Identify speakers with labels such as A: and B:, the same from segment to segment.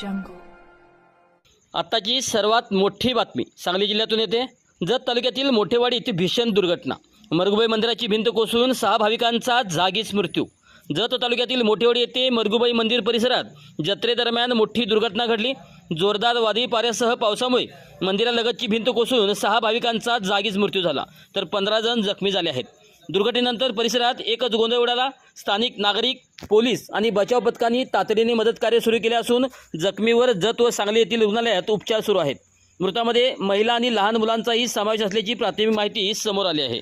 A: jungle.
B: आत्ताची सर्वात मोठी बातमी सांगली जिल्ह्यातून येते। जत तालुक्यातील मोठेवाडी येथे भीषण दुर्घटना। मरगुबाई मंदिराची भिंत कोसळून 6 भाविकांचा जागीच मृत्यू। जत तालुक्यातील मोठेवाडी येथे मरगुबाई मंदिर परिसरात जत्रेदरम्यान मोठी दुर्घटना घडली। जोरदार वादळी वाऱ्यासह पावसामुळे मंदिरालगतची भिंत कोसळून 6 भाविकांचा जागीच मृत्यू झाला, तर 15 जण जखमी झाले आहेत। दुर्घटनेनंतर परिसरात एकच गोंधळ उडाला। स्थानिक नागरिक, पोलीस आणि बचाव पथकांनी तातडीने मदत कार्य सुरू केले असून जखमीवर जत व सांगली येथील रुग्णालयात उपचार सुरू आहेत। मृतांमध्ये महिला आणि लहान मुलांचाही समावेश असल्याची प्राथमिक माहिती समोर आली आहे।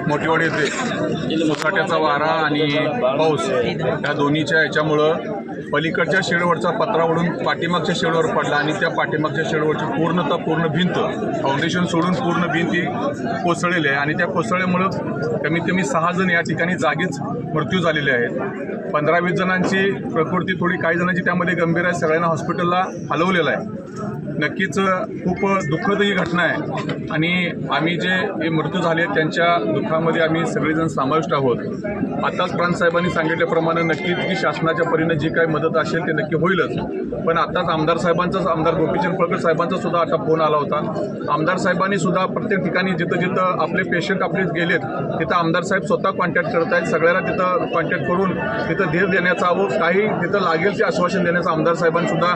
C: मोठेवाडी येथे मुसळधाराचा वारा आणि पाऊस या दोन्हीच्या याच्यामुळं पलीकडच्या शेडवरचा पत्रा उडून पाठीमागच्या शेडवर पडला आणि त्या पाठीमागच्या शेडवरची पूर्ण भिंत फाउंडेशन सोडून पूर्ण भिंत ही कोसळलेली आहे आणि त्या कोसळल्यामुळं कमीत कमी 6 जण या ठिकाणी जागीच मृत्यू झालेले आहेत। 15-20 जणांची प्रकृती थोडी, काही जणांची त्यामध्ये गंभीर आहे। सगळ्यांना हॉस्पिटलला हलवलेलं आहे। नक्कीच खूप दुःखद ही घटना आहे आणि आम्ही जे मृत्यू झाले त्यांच्या दुःखामध्ये आम्ही सगळेजण समाविष्ट आहोत। आताच प्रांतसाहेबांनी सांगितल्याप्रमाणे नक्कीच की शासनाच्या परीने जी काही मदत असेल ते नक्की होईलच। पण आताच आमदार गोपीचंद पळकर साहेबांचा सुद्धा आता फोन आला होता। आमदार साहेबांनी सुद्धा प्रत्येक ठिकाणी जिथं आपले पेशंट आपले गेलेत तिथं आमदार साहेब स्वतः कॉन्टॅक्ट करत आहेत। सगळ्याला तिथं कॉन्टॅक्ट करून तिथं धीर देण्याचा व काही तिथं लागेल ते आश्वासन देण्याचं आमदार साहेबांनी सुद्धा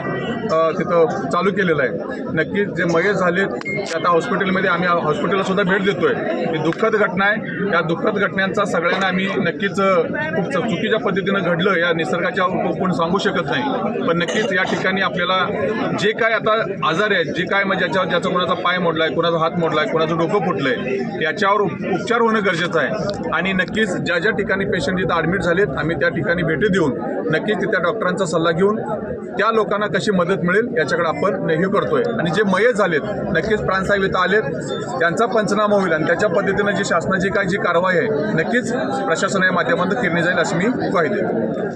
C: तिथं चालू केलेलं आहे। नक्कीच जे मयत झालेत ते आता हॉस्पिटलमध्ये आम्ही हॉस्पिटलला सुद्धा भेट देतोय। ही दुःखद घटना आहे। या दुःखद घटनांचा सगळ्यांना आम्ही नक्कीच खूप चुकीच्या पद्धतीनं घडलं या निसर्गाच्या कोण सांगू शकत नाही। पण नक्कीच या ठिकाणी आपल्याला जे काय आता आजार आहेत, जे काय म्हणजे ज्याचा कोणाचा पाय मोडला आहे, कोणाचा हात मोडला आहे, कोणाचं डोकं फुटलं आहे, याच्यावर उपचार होणं गरजेचं आहे। आणि नक्कीच ज्या ठिकाणी पेशंट इथं ॲडमिट झालेत आम्ही त्या ठिकाणी भेटी देऊन नक्कीच त्या डॉक्टरांचा सल्ला घेऊन त्या लोकांना कशी मदत मिळेल याच्याकडे आपण हे करतोय। आणि जे मयत झालेत नक्कीच प्राणसाहेब इथं आलेत, त्यांचा पंचनामा होईल आणि त्याच्या पद्धतीनं जी शासनाची काय जी कारवाई आहे नक्कीच प्रशासनाच्या माध्यमातून केली जाईल अशी मी ग्वाही देतो।